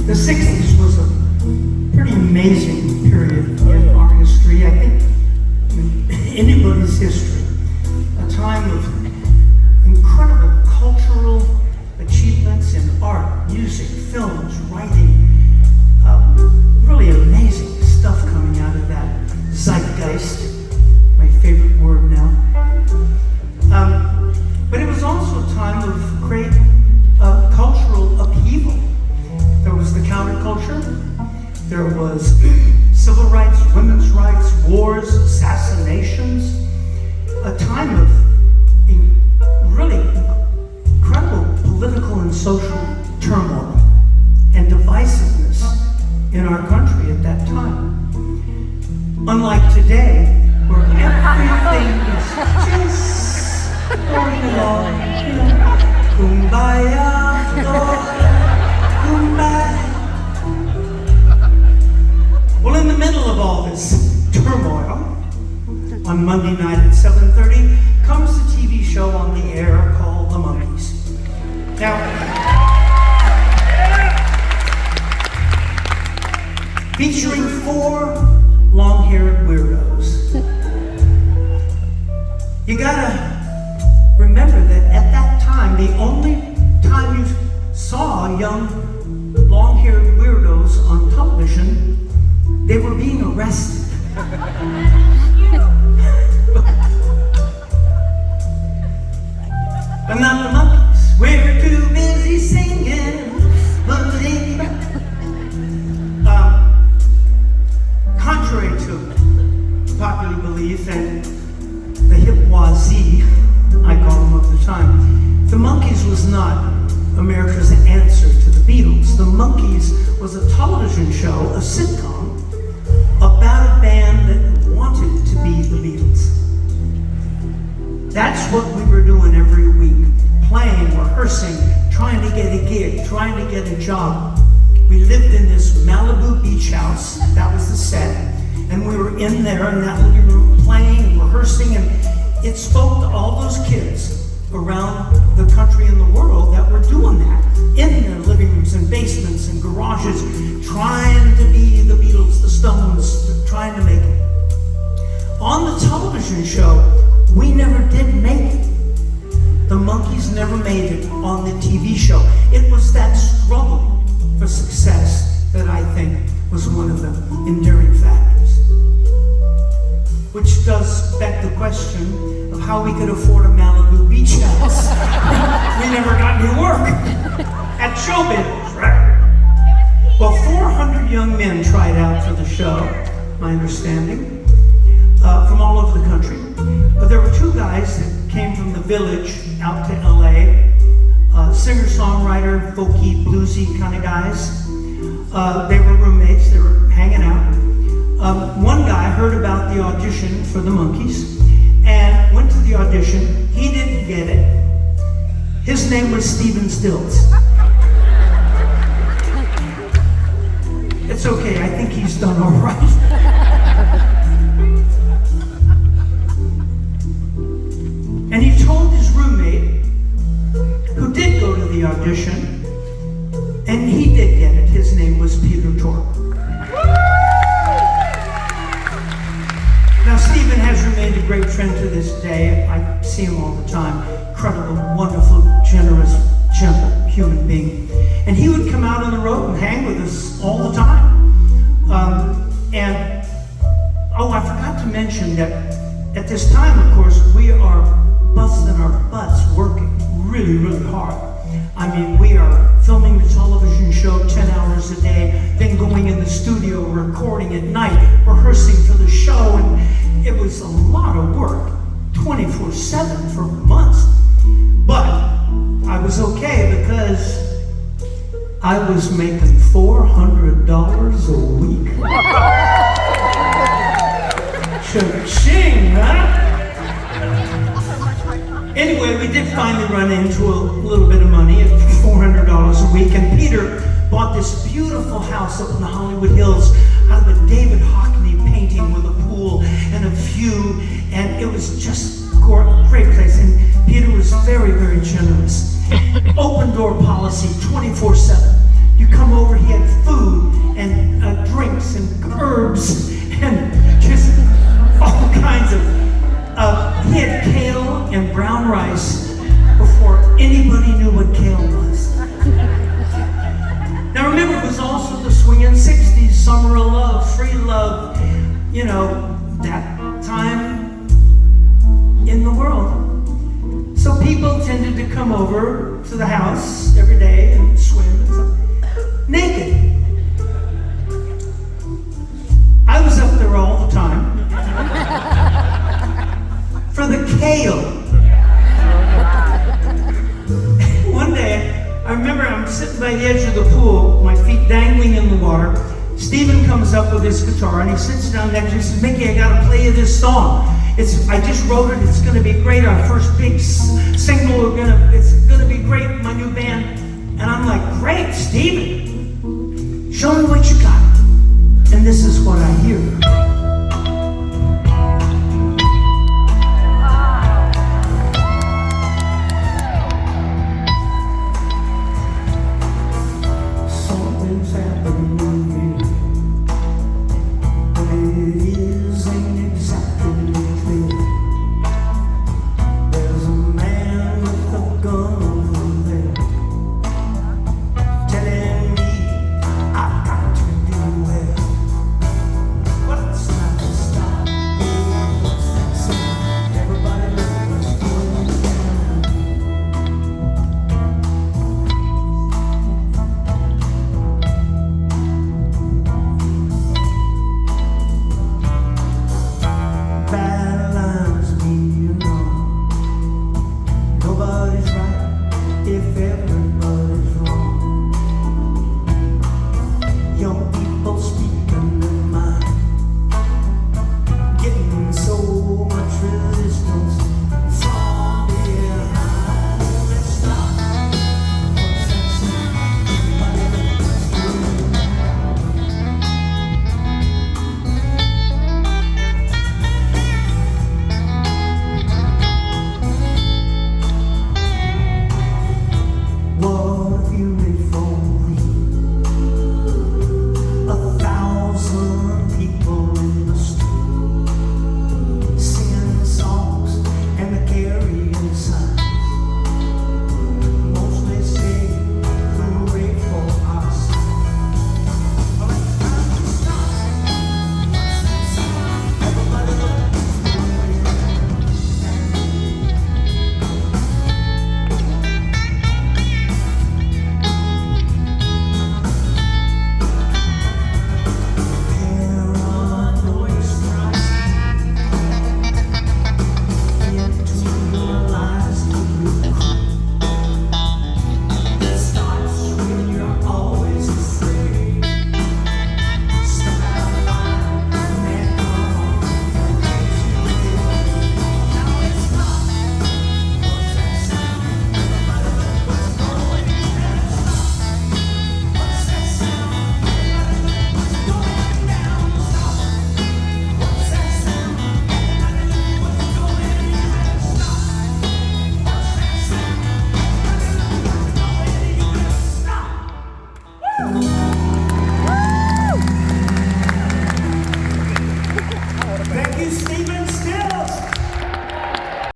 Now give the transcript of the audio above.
The 60s was a pretty amazing period in our history. I think in anybody's history, a time of incredible cultural achievements in art, music, films, writing, really amazing stuff coming out of that zeitgeist, my favorite word now. But it was also a time of great cultural upheaval. There was the counterculture, there was civil rights, women's rights, wars, assassinations, a time of really incredible political and social turmoil and divisiveness in our country at that time. Unlike today, where everything is just going along, kumbaya, Lord, kumbaya. Well, in the middle of all this turmoil, on Monday night at 7:30, comes the TV show on the air called The Monkees. Now, featuring 4 long-haired weirdos. You gotta remember that at that time, the only time you saw young long-haired weirdos on television, they were being arrested. But not the Monkees. We're too busy singing. Contrary to popular belief and the hip-wazee, I call them of the time, the Monkees was not America's answer to the Beatles. The Monkees was a television show, a sitcom, about a band that wanted to be the Beatles. That's what we were doing every week, playing, rehearsing, trying to get a gig, trying to get a job. We lived in this Malibu beach house, that was the set, and we were in there in that living room playing and rehearsing, and it spoke to all those kids around the country and the world that were doing that, in their living rooms and basements and garages, trying to be the Beatles, the Stones, trying to make it. On the television show, we never did make it. The Monkees never made it on the TV show. It was that struggle for success that I think was one of the enduring factors. Which does beg the question of how we could afford a Malibu beach house. We never got any work at showbiz, right? Well, 400 young men tried out for the show, my understanding, from all over the country. But there were 2 guys that came from the village out to LA, singer-songwriter, folky, bluesy kind of guys. They were roommates, they were hanging out. One guy heard about the audition for the Monkees and went to the audition. He didn't get it. His name was Stephen Stills. It's okay, I think he's done all right. And he told his roommate, who did go to the audition, and he did get it. His name was Peter Tork. Now, Stephen has remained a great friend to this day. I see him all the time. Incredible, wonderful, generous, gentle human being. And he would come out on the road and hang with us all the time. I forgot to mention that at this time, of course, we are busting our butts working really, really hard. I mean, we are filming the television show 10 hours a day, then going in the studio, recording at night, rehearsing for the show, and it was a lot of work, 24/7 for months. But I was okay because I was making $400 a week. Cha-ching, huh? Anyway, we did finally run into a little bit of money at $400 a week, and Peter bought this beautiful house up in the Hollywood Hills out of a David Hockney painting with a pool and a view, and it was just a great place. And Peter was very, very generous. Open door policy, 24/7. You come over, he had summer of love, free love, you know, that time in the world. So people tended to come over to the house every day and swim and stuff, naked. I was up there all the time for the kale. One day, I remember I'm sitting by the edge of the pool, my feet dangling in the water. Stephen comes up with his guitar and he sits down next to me and says, Mickey, I gotta play you this song. I just wrote it, it's gonna be great, our first big single, it's gonna be great, my new band. And I'm like, great, Stephen, show me what you got. And this is what I hear. Something's happening here, but it isn't exactly clear. There's a man with a gun over there, telling me I've got to beware. What's not to stop me? What's that sound? Everybody knows what's going down. Bad lines being wrong. Nobody's right if everybody's wrong. Young